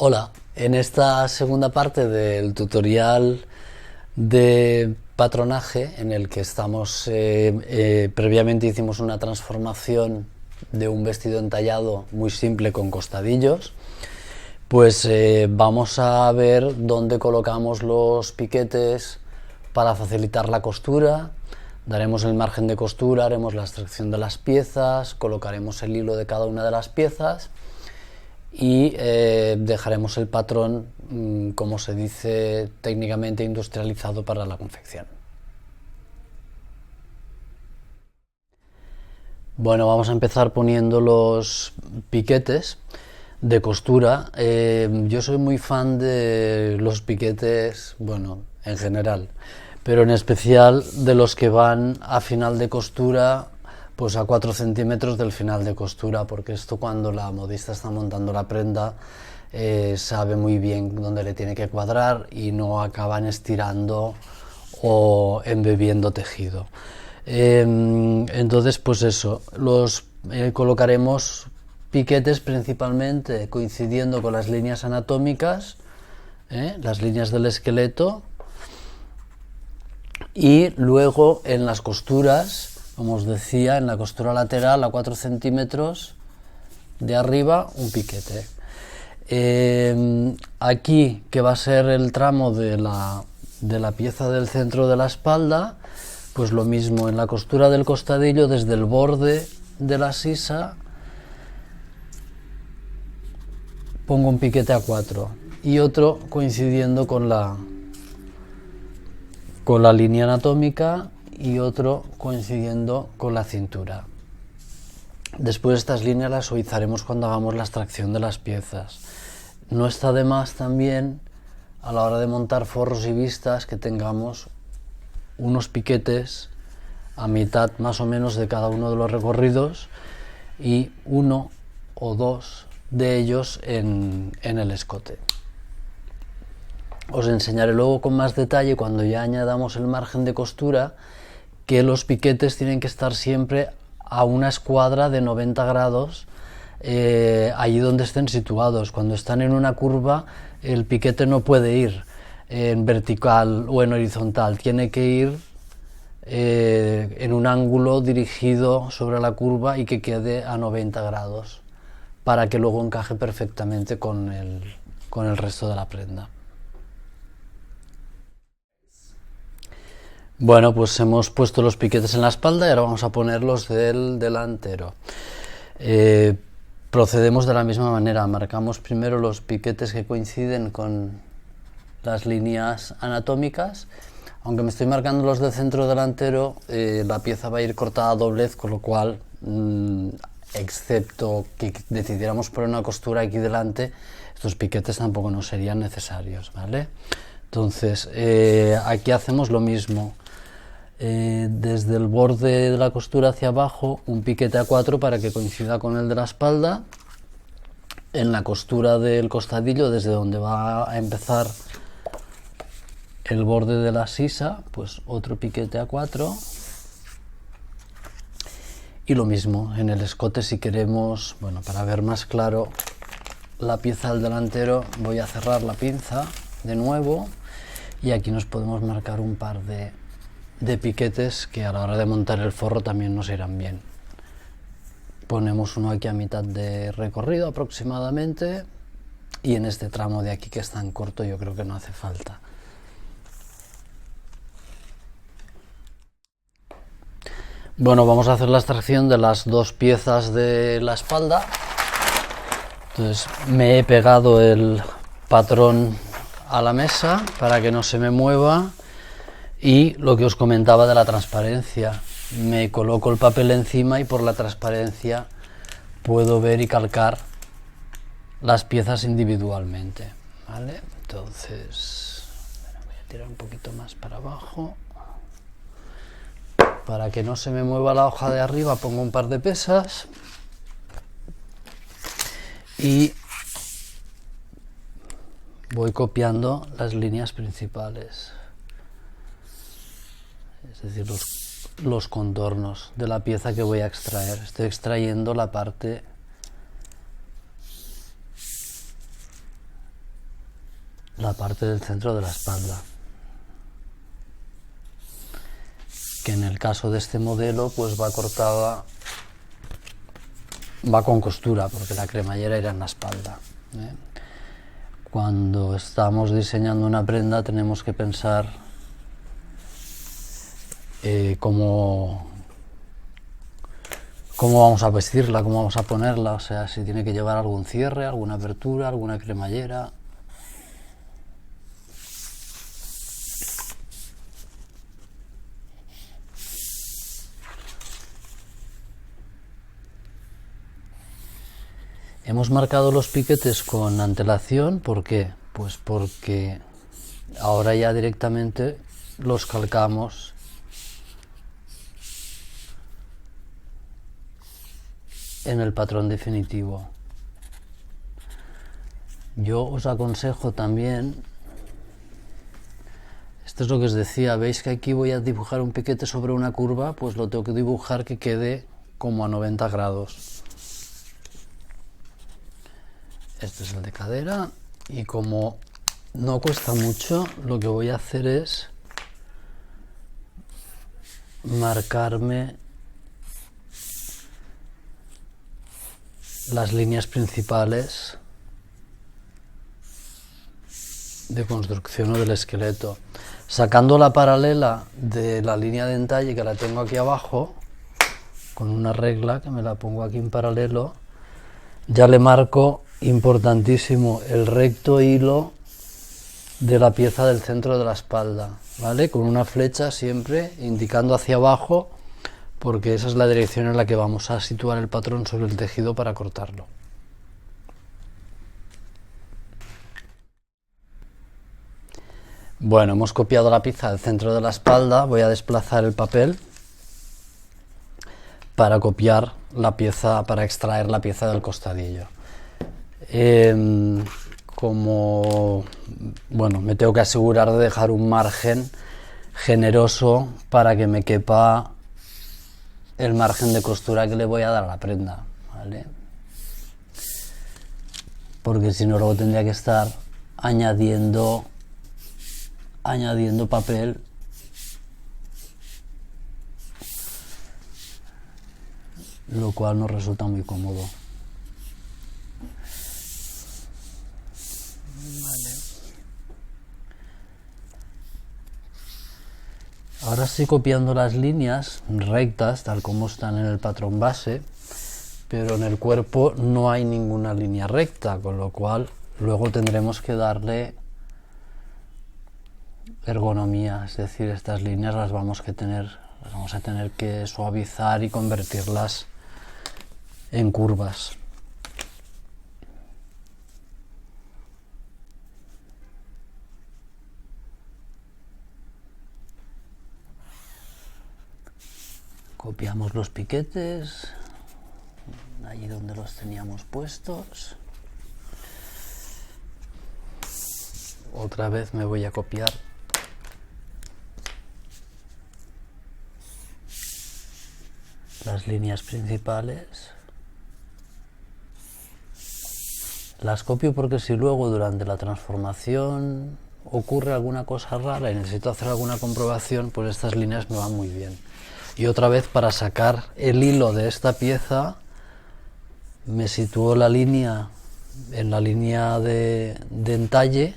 Hola, en esta segunda parte del tutorial de patronaje en el que estamos, previamente hicimos una transformación de un vestido entallado muy simple con costadillos, pues vamos a ver dónde colocamos los piquetes para facilitar la costura. Daremos el margen de costura, haremos la extracción de las piezas, colocaremos el hilo de cada una de las piezas y dejaremos el patrón, como se dice técnicamente, industrializado para la confección. Bueno, vamos a empezar poniendo los piquetes de costura. Yo soy muy fan de los piquetes, bueno, en general, pero en especial de los que van a final de costura, pues a 4 centímetros del final de costura, porque esto cuando la modista está montando la prenda sabe muy bien dónde le tiene que cuadrar y no acaban estirando o embebiendo tejido. Entonces, pues eso, los colocaremos piquetes principalmente coincidiendo con las líneas anatómicas, las líneas del esqueleto, y luego en las costuras, como os decía, en la costura lateral a 4 centímetros de arriba un piquete. Aquí, que va a ser el tramo de la pieza del centro de la espalda, pues lo mismo, en la costura del costadillo, desde el borde de la sisa pongo un piquete a 4 y otro coincidiendo con la línea anatómica y otro coincidiendo con la cintura. Después estas líneas las suavizaremos cuando hagamos la extracción de las piezas. No está de más también, a la hora de montar forros y vistas, que tengamos unos piquetes a mitad más o menos de cada uno de los recorridos y uno o dos de ellos en el escote. Os enseñaré luego con más detalle, cuando ya añadamos el margen de costura, que los piquetes tienen que estar siempre a una escuadra de 90 grados allí donde estén situados. Cuando están en una curva, el piquete no puede ir en vertical o en horizontal, tiene que ir en un ángulo dirigido sobre la curva y que quede a 90 grados para que luego encaje perfectamente con el resto de la prenda. Bueno, pues hemos puesto los piquetes en la espalda y ahora vamos a ponerlos del delantero. Procedemos de la misma manera, marcamos primero los piquetes que coinciden con las líneas anatómicas. Aunque me estoy marcando los del centro delantero, la pieza va a ir cortada a doblez, con lo cual, excepto que decidiéramos poner una costura aquí delante, estos piquetes tampoco nos serían necesarios, ¿vale? Entonces, aquí hacemos lo mismo. Desde el borde de la costura hacia abajo, un piquete a 4 para que coincida con el de la espalda. En la costura del costadillo, desde donde va a empezar el borde de la sisa, pues otro piquete a 4. Y lo mismo en el escote, si queremos, bueno, para ver más claro la pieza del delantero, voy a cerrar la pinza de nuevo y aquí nos podemos marcar un par de piquetes que a la hora de montar el forro también nos irán bien. Ponemos uno aquí a mitad de recorrido aproximadamente y en este tramo de aquí, que es tan corto, yo creo que no hace falta. Bueno, vamos a hacer la extracción de las dos piezas de la espalda. Entonces me he pegado el patrón a la mesa para que no se me mueva. Y lo que os comentaba de la transparencia, me coloco el papel encima y por la transparencia puedo ver y calcar las piezas individualmente, ¿vale? Entonces, voy a tirar un poquito más para abajo. Para que no se me mueva la hoja de arriba, pongo un par de pesas y voy copiando las líneas principales. Es decir, los contornos de la pieza que voy a extraer. Estoy extrayendo la parte la parte del centro de la espalda, que en el caso de este modelo pues va cortada, va con costura, porque la cremallera irá en la espalda, ¿eh? Cuando estamos diseñando una prenda tenemos que pensar cómo vamos a vestirla, cómo vamos a ponerla, o sea, si tiene que llevar algún cierre, alguna abertura, alguna cremallera. Hemos marcado los piquetes con antelación, ¿por qué? Pues porque ahora ya directamente los calcamos en el patrón definitivo. Yo os aconsejo también, esto es lo que os decía, veis que aquí voy a dibujar un piquete sobre una curva, pues lo tengo que dibujar que quede como a 90 grados. Este es el de cadera y como no cuesta mucho, lo que voy a hacer es marcarme las líneas principales de construcción o del esqueleto. Sacando la paralela de la línea de entalle, que la tengo aquí abajo, con una regla que me la pongo aquí en paralelo, ya le marco, importantísimo, el recto hilo de la pieza del centro de la espalda, ¿vale? Con una flecha siempre indicando hacia abajo, porque esa es la dirección en la que vamos a situar el patrón sobre el tejido para cortarlo. Bueno, hemos copiado la pieza del centro de la espalda, voy a desplazar el papel para copiar la pieza, para extraer la pieza del costadillo. Como, bueno, me tengo que asegurar de dejar un margen generoso para que me quepa el margen de costura que le voy a dar a la prenda, ¿vale? Porque si no, luego tendría que estar añadiendo papel lo cual nos resulta muy cómodo. Vale. Ahora estoy copiando las líneas rectas tal como están en el patrón base, pero en el cuerpo no hay ninguna línea recta, con lo cual luego tendremos que darle ergonomía, es decir, estas líneas las vamos a tener que suavizar y convertirlas en curvas. Copiamos los piquetes allí donde los teníamos puestos. Otra vez me voy a copiar las líneas principales. Las copio porque si luego durante la transformación ocurre alguna cosa rara y necesito hacer alguna comprobación, pues estas líneas me van muy bien. Y otra vez, para sacar el hilo de esta pieza, me sitúo la línea en la línea de entalle,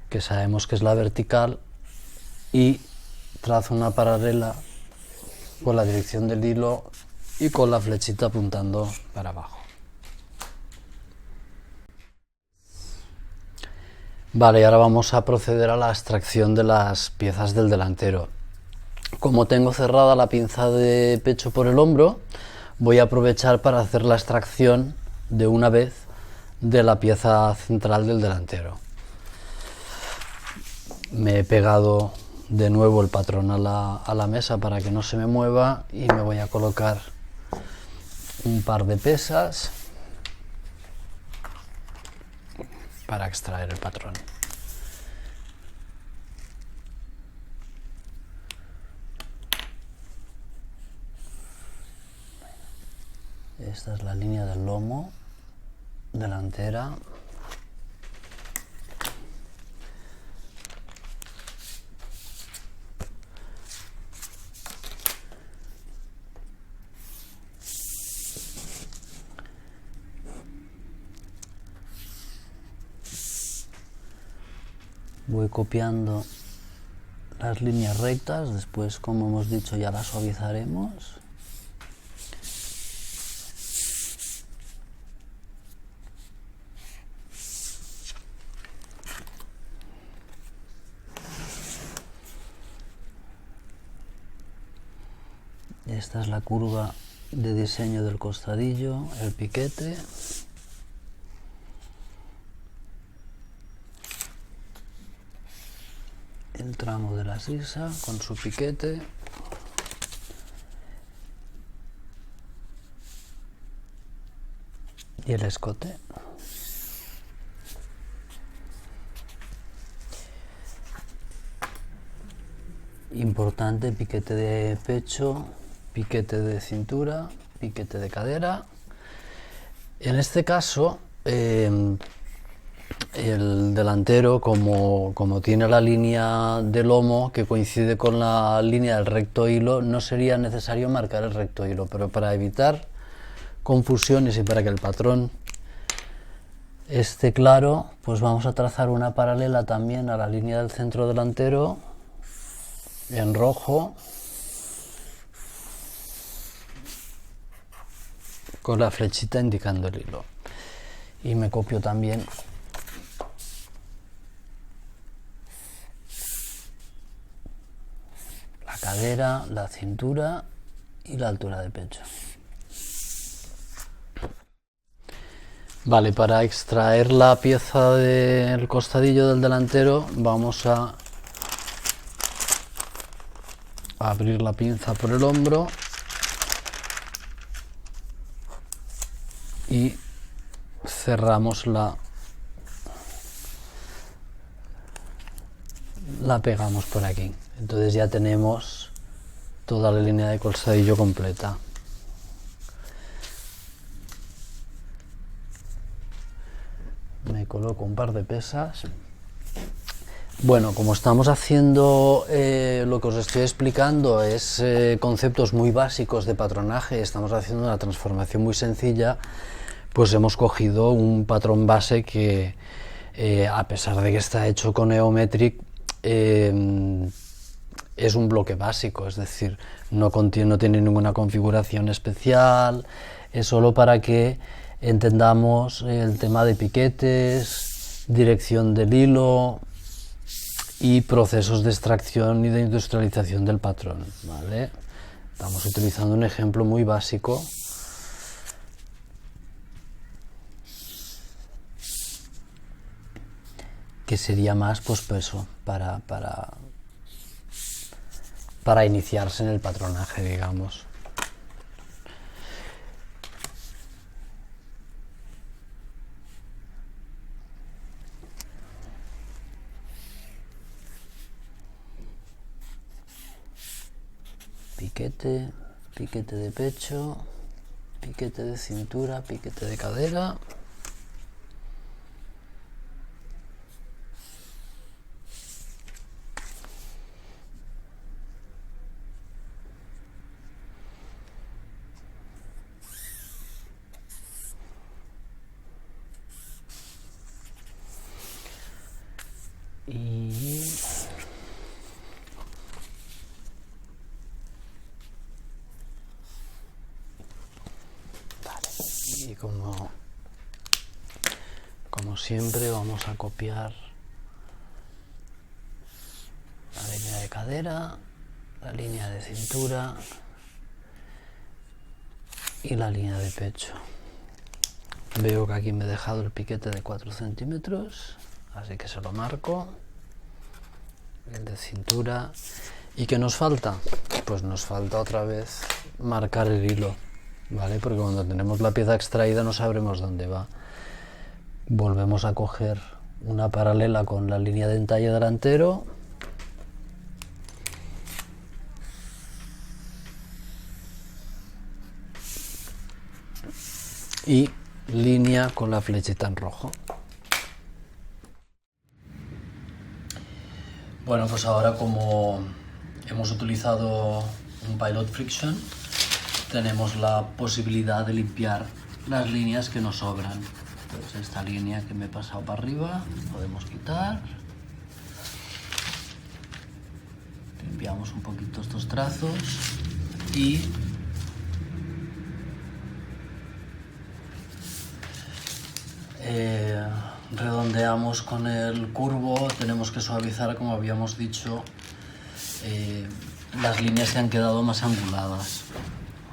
que sabemos que es la vertical, y trazo una paralela con la dirección del hilo y con la flechita apuntando para abajo. Vale, ahora vamos a proceder a la extracción de las piezas del delantero. Como tengo cerrada la pinza de pecho por el hombro, voy a aprovechar para hacer la extracción de una vez de la pieza central del delantero. Me he pegado de nuevo el patrón a la mesa para que no se me mueva y me voy a colocar un par de pesas para extraer el patrón. Esta es la línea del lomo delantera. Voy copiando las líneas rectas, después, como hemos dicho, ya las suavizaremos. Esta es la curva de diseño del costadillo, el piquete. El tramo de la sisa con su piquete. Y el escote. Importante, piquete de pecho, piquete de cintura, piquete de cadera. En este caso, el delantero, como tiene la línea de lomo que coincide con la línea del recto hilo, no sería necesario marcar el recto hilo, pero para evitar confusiones y para que el patrón esté claro, pues vamos a trazar una paralela también a la línea del centro delantero en rojo, con la flechita indicando el hilo. Y me copio también la cadera, la cintura y la altura de pecho. Vale, para extraer la pieza del costadillo del delantero vamos a abrir la pinza por el hombro y cerramos la pegamos por aquí. Entonces ya tenemos toda la línea de costadillo completa. Me coloco un par de pesas. Bueno, como estamos haciendo lo que os estoy explicando es conceptos muy básicos de patronaje, estamos haciendo una transformación muy sencilla, pues hemos cogido un patrón base que a pesar de que está hecho con Geometric, es un bloque básico, es decir, no tiene ninguna configuración especial, es solo para que entendamos el tema de piquetes, dirección del hilo y procesos de extracción y de industrialización del patrón, ¿vale? Estamos utilizando un ejemplo muy básico. Que sería más, pues eso, para iniciarse en el patronaje, digamos. Piquete, piquete de pecho, piquete de cintura, piquete de cadera. Y como siempre vamos a copiar la línea de cadera, la línea de cintura y la línea de pecho. Veo que aquí me he dejado el piquete de 4 centímetros, así que se lo marco. El de cintura. ¿Y qué nos falta? Pues nos falta otra vez marcar el hilo, ¿vale? Porque cuando tenemos la pieza extraída no sabremos dónde va. Volvemos a coger una paralela con la línea de entalle delantero y línea con la flechita en rojo. Bueno, pues ahora, como hemos utilizado un Pilot Friction, tenemos la posibilidad de limpiar las líneas que nos sobran. Pues esta línea que me he pasado para arriba, podemos quitar. limpiamos un poquito estos trazos y redondeamos con el curvo. Tenemos que suavizar, como habíamos dicho, las líneas que han quedado más anguladas,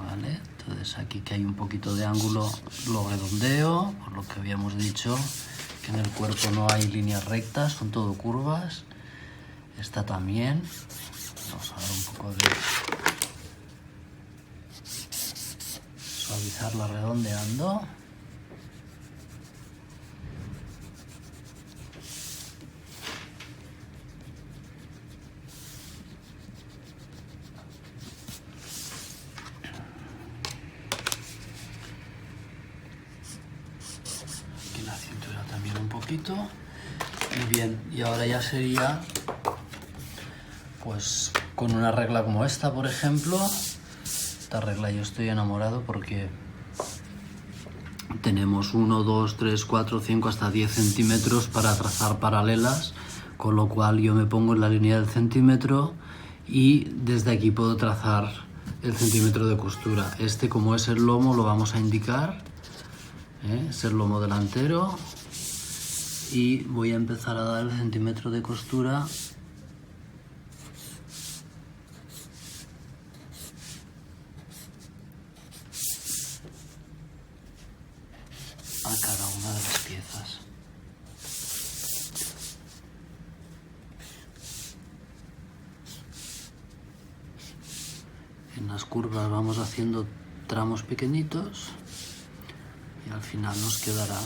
¿vale? Entonces aquí que hay un poquito de ángulo lo redondeo, por lo que habíamos dicho que en el cuerpo no hay líneas rectas, son todo curvas. Esta también. Vamos a dar un poco de suavizarla redondeando. Aquí la cintura también un poquito. Muy bien, y ahora ya sería pues con una regla como esta, por ejemplo. Esta regla yo estoy enamorado porque tenemos 1, 2, 3, 4, 5, hasta 10 centímetros para trazar paralelas, con lo cual yo me pongo en la línea del centímetro y desde aquí puedo trazar el centímetro de costura. Este, como es el lomo, lo vamos a indicar, es el lomo delantero, y voy a empezar a dar el centímetro de costura a cada una de las piezas. En las curvas vamos haciendo tramos pequeñitos y al final nos quedará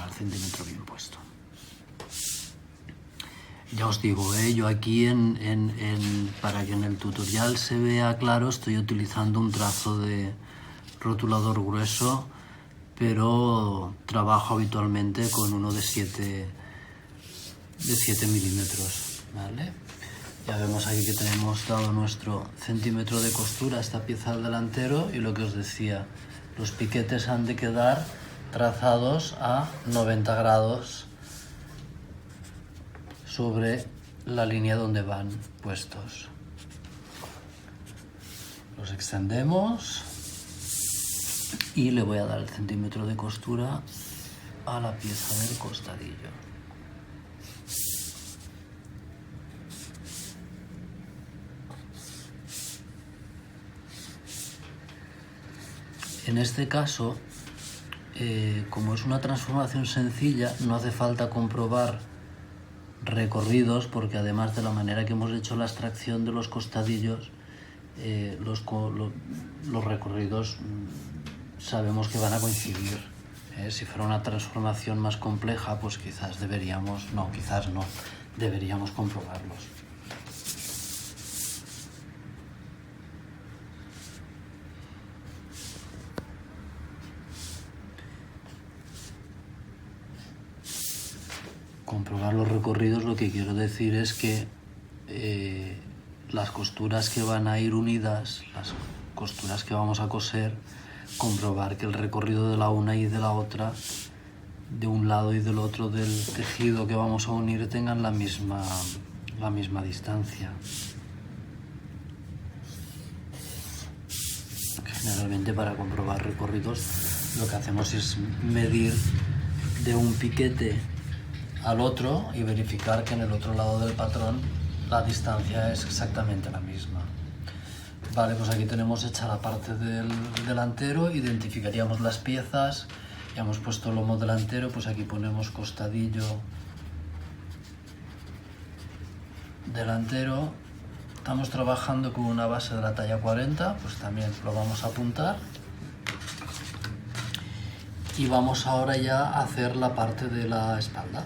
el centímetro bien puesto. Ya os digo, yo aquí para que en el tutorial se vea claro, estoy utilizando un trazo de rotulador grueso, pero trabajo habitualmente con uno de 7 milímetros, ¿vale? Ya vemos aquí que tenemos dado nuestro centímetro de costura a esta pieza del delantero, y lo que os decía, los piquetes han de quedar trazados a 90 grados sobre la línea donde van puestos. Los extendemos y le voy a dar el centímetro de costura a la pieza del costadillo. En este caso, como es una transformación sencilla, no hace falta comprobar recorridos, porque además de la manera que hemos hecho la extracción de los costadillos, los recorridos sabemos que van a coincidir. Si fuera una transformación más compleja, pues quizás deberíamos comprobarlos. Comprobar los recorridos, lo que quiero decir es que las costuras que van a ir unidas, las costuras que vamos a coser, comprobar que el recorrido de la una y de la otra, de un lado y del otro del tejido que vamos a unir, tengan la misma distancia. Generalmente, para comprobar recorridos, lo que hacemos es medir de un piquete al otro y verificar que en el otro lado del patrón la distancia es exactamente la misma. Vale, pues aquí tenemos hecha la parte del delantero. Identificaríamos las piezas. Ya hemos puesto lomo delantero, pues aquí ponemos costadillo delantero. Estamos trabajando con una base de la talla 40, pues también lo vamos a apuntar. Y vamos ahora ya a hacer la parte de la espalda.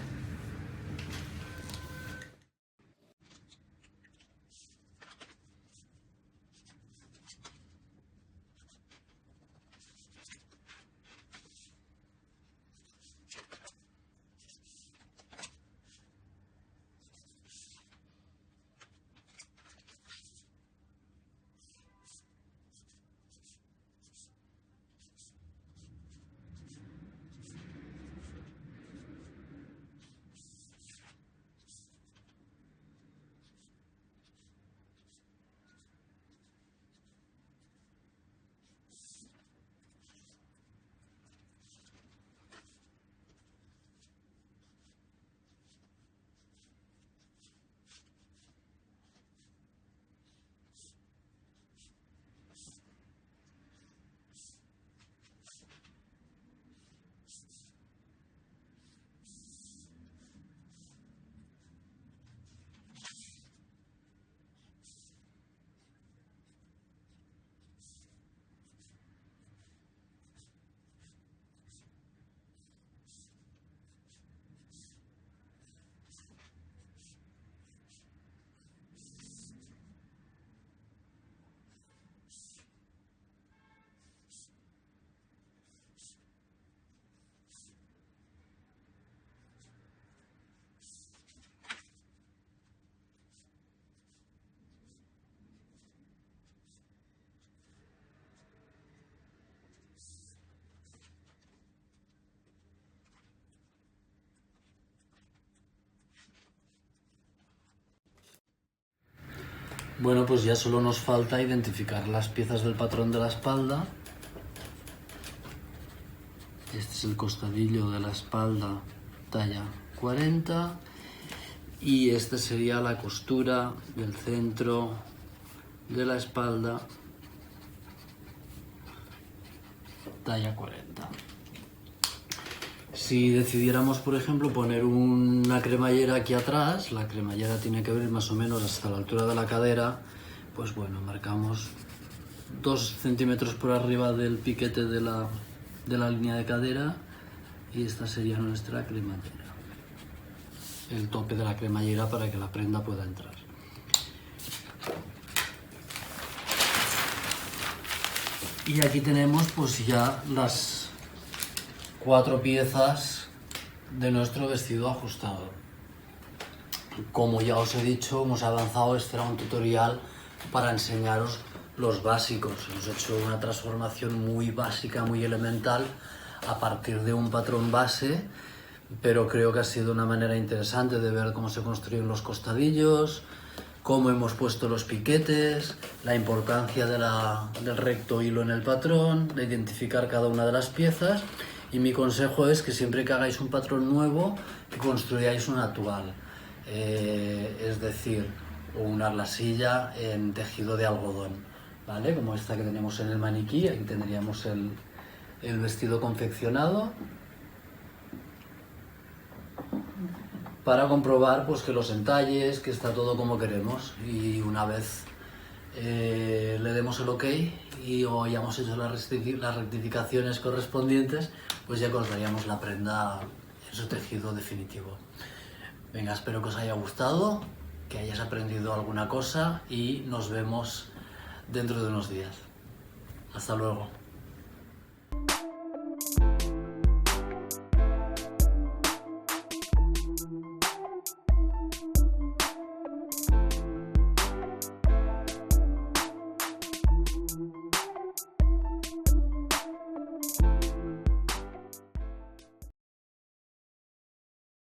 Bueno, pues ya solo nos falta identificar las piezas del patrón de la espalda. Este es el costadillo de la espalda, talla 40. Y esta sería la costura del centro de la espalda, talla 40. Si decidiéramos, por ejemplo, poner una cremallera aquí atrás, la cremallera tiene que venir más o menos hasta la altura de la cadera, pues bueno, marcamos 2 centímetros por arriba del piquete de la línea de cadera y esta sería nuestra cremallera. El tope de la cremallera para que la prenda pueda entrar. Y aquí tenemos pues ya las 4 piezas de nuestro vestido ajustado. Como ya os he dicho, hemos avanzado, este era un tutorial para enseñaros los básicos. Hemos hecho una transformación muy básica, muy elemental, a partir de un patrón base, pero creo que ha sido una manera interesante de ver cómo se construyen los costadillos, cómo hemos puesto los piquetes, la importancia del recto hilo en el patrón, de identificar cada una de las piezas. Y mi consejo es que siempre que hagáis un patrón nuevo, que construyáis un actual, es decir, una lasilla en tejido de algodón, ¿vale? Como esta que tenemos en el maniquí, aquí tendríamos el vestido confeccionado, para comprobar pues, que los entalles, que está todo como queremos, y una vez le demos el ok y o hayamos hecho las rectificaciones correspondientes, pues ya daríamos la prenda en su tejido definitivo. Venga, espero que os haya gustado, que hayáis aprendido alguna cosa y nos vemos dentro de unos días. Hasta luego.